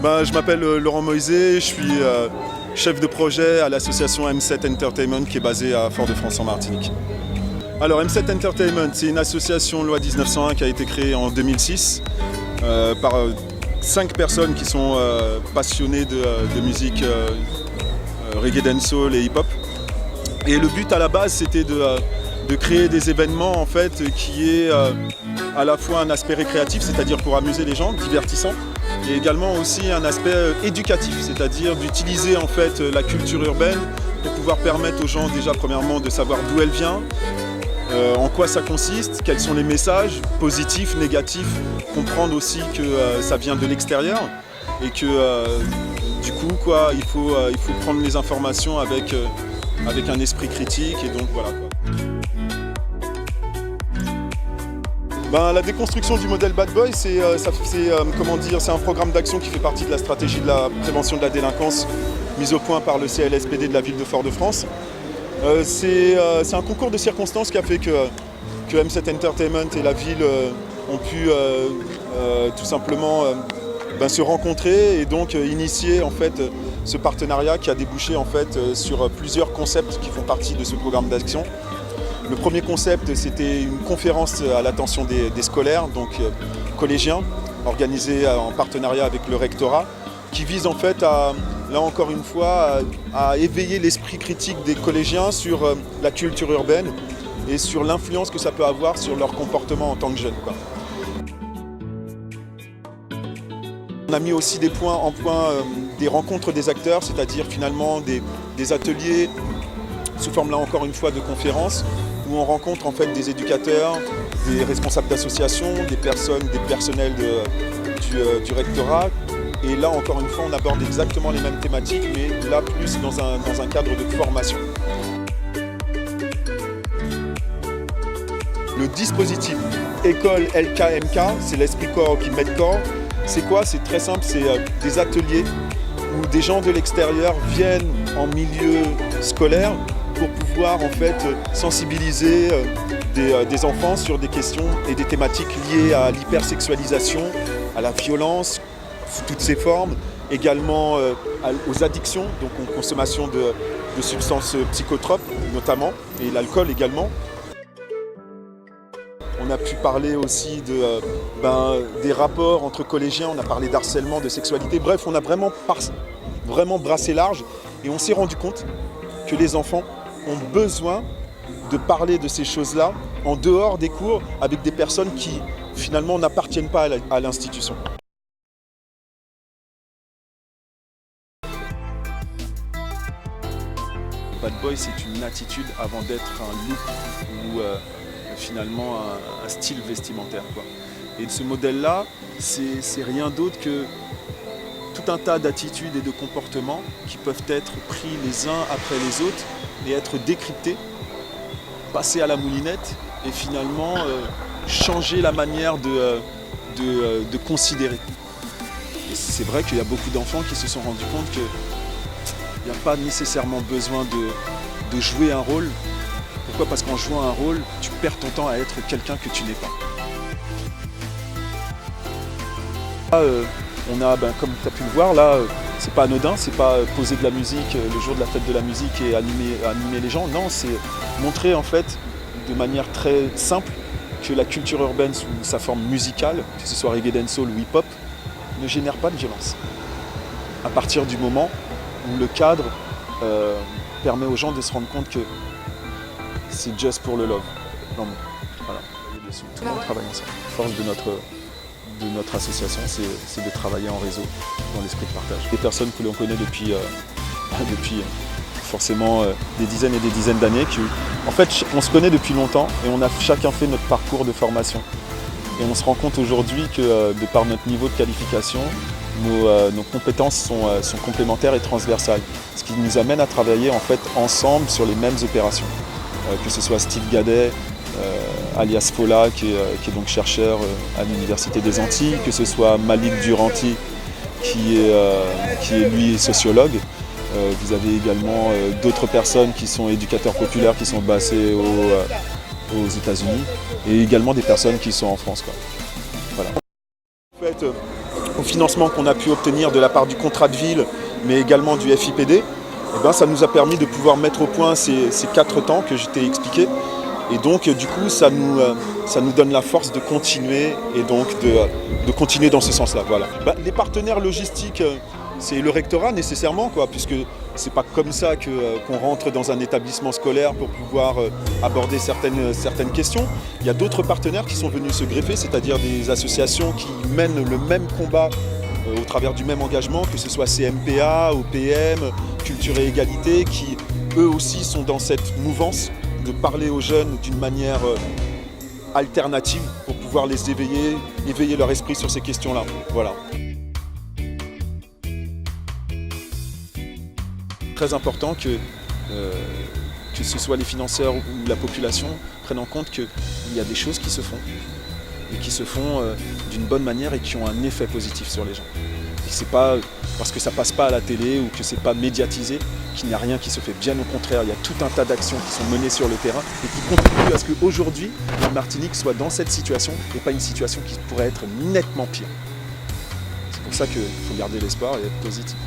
Je m'appelle Laurent Moisé, je suis chef de projet à l'association M7 Entertainment qui est basée à Fort-de-France en Martinique. Alors M7 Entertainment, c'est une association loi 1901 qui a été créée en 2006 par 5 personnes qui sont passionnées de musique reggae dancehall et hip-hop. Et le but à la base c'était de créer des événements en fait qui est à la fois un aspect récréatif, c'est-à-dire pour amuser les gens, divertissant, et également aussi un aspect éducatif, c'est-à-dire d'utiliser en fait la culture urbaine pour pouvoir permettre aux gens déjà premièrement de savoir d'où elle vient, en quoi ça consiste, quels sont les messages positifs, négatifs, comprendre aussi que ça vient de l'extérieur et que du coup il faut prendre les informations avec un esprit critique et donc voilà. La déconstruction du modèle Bad Boy, c'est un programme d'action qui fait partie de la stratégie de la prévention de la délinquance mise au point par le CLSPD de la ville de Fort-de-France. C'est un concours de circonstances qui a fait que M7 Entertainment et la ville ont pu tout simplement se rencontrer et donc initier en fait ce partenariat qui a débouché en fait sur plusieurs concepts qui font partie de ce programme d'action. Le premier concept, c'était une conférence à l'attention des scolaires, donc collégiens, organisée en partenariat avec le rectorat, qui vise en fait là encore une fois, à éveiller l'esprit critique des collégiens sur la culture urbaine et sur l'influence que ça peut avoir sur leur comportement en tant que jeunes. On a mis aussi des des rencontres des acteurs, c'est-à-dire finalement des ateliers sous forme là encore une fois de conférences, où on rencontre en fait des éducateurs, des responsables d'associations, des personnels du rectorat. Et là encore une fois on aborde exactement les mêmes thématiques, mais là plus dans un cadre de formation. Le dispositif école LKMK, c'est l'esprit corps qui met corps. C'est quoi? C'est très simple, c'est des ateliers où des gens de l'extérieur viennent en milieu scolaire pour pouvoir en fait sensibiliser des enfants sur des questions et des thématiques liées à l'hypersexualisation, à la violence, sous toutes ses formes, également aux addictions, donc aux consommations de substances psychotropes notamment, et l'alcool également. On a pu parler aussi des rapports entre collégiens, on a parlé d'harcèlement, de sexualité, bref, on a vraiment brassé large et on s'est rendu compte que les enfants ont besoin de parler de ces choses-là en dehors des cours avec des personnes qui finalement n'appartiennent pas à l'institution. Bad Boy, c'est une attitude avant d'être un look ou finalement un style vestimentaire, quoi. Et ce modèle-là, c'est rien d'autre que tout un tas d'attitudes et de comportements qui peuvent être pris les uns après les autres et être décryptés, passer à la moulinette et finalement changer la manière de considérer. Et c'est vrai qu'il y a beaucoup d'enfants qui se sont rendus compte qu'il n'y a pas nécessairement besoin de jouer un rôle. Pourquoi? Parce qu'en jouant un rôle, tu perds ton temps à être quelqu'un que tu n'es pas. Là, on a, comme tu as pu le voir, là, c'est pas anodin, c'est pas poser de la musique le jour de la fête de la musique et animer les gens. Non, c'est montrer en fait de manière très simple que la culture urbaine sous sa forme musicale, que ce soit reggae dancehall ou hip-hop, ne génère pas de violence. À partir du moment où le cadre permet aux gens de se rendre compte que c'est just pour le love. Non, mais voilà, tout le monde travaille ensemble. La force de notre association, c'est de travailler en réseau, dans l'esprit de partage. Des personnes que l'on connaît depuis forcément des dizaines et des dizaines d'années. En fait, on se connaît depuis longtemps et on a chacun fait notre parcours de formation. Et on se rend compte aujourd'hui que de par notre niveau de qualification, nos compétences sont complémentaires et transversales. Ce qui nous amène à travailler en fait ensemble sur les mêmes opérations. Que ce soit Steve Gadet, alias Fola, qui est donc chercheur à l'Université des Antilles, que ce soit Malik Duranti, qui est lui sociologue. Vous avez également d'autres personnes qui sont éducateurs populaires, qui sont basés aux États-Unis, et également des personnes qui sont en France, quoi. Voilà. En fait, au financement qu'on a pu obtenir de la part du contrat de ville, mais également du FIPD, eh ben, ça nous a permis de pouvoir mettre au point ces 4 temps que je t'ai expliqué. Et donc, du coup, ça nous donne la force de continuer et donc de continuer dans ce sens-là. Voilà. Les partenaires logistiques, c'est le rectorat nécessairement, puisque c'est pas comme ça qu'on rentre dans un établissement scolaire pour pouvoir aborder certaines questions. Il y a d'autres partenaires qui sont venus se greffer, c'est-à-dire des associations qui mènent le même combat au travers du même engagement, que ce soit CMPA, OPM, Culture et Égalité, qui eux aussi sont dans cette mouvance de parler aux jeunes d'une manière alternative pour pouvoir les éveiller leur esprit sur ces questions-là. Voilà. Très important que ce soit les financeurs ou la population prennent en compte qu'il y a des choses qui se font et qui se font d'une bonne manière et qui ont un effet positif sur les gens. Et c'est pas parce que ça passe pas à la télé ou que c'est pas médiatisé qu'il n'y a rien qui se fait. Bien au contraire, il y a tout un tas d'actions qui sont menées sur le terrain et qui contribuent à ce qu'aujourd'hui, la Martinique soit dans cette situation et pas une situation qui pourrait être nettement pire. C'est pour ça qu'il faut garder l'espoir et être positif.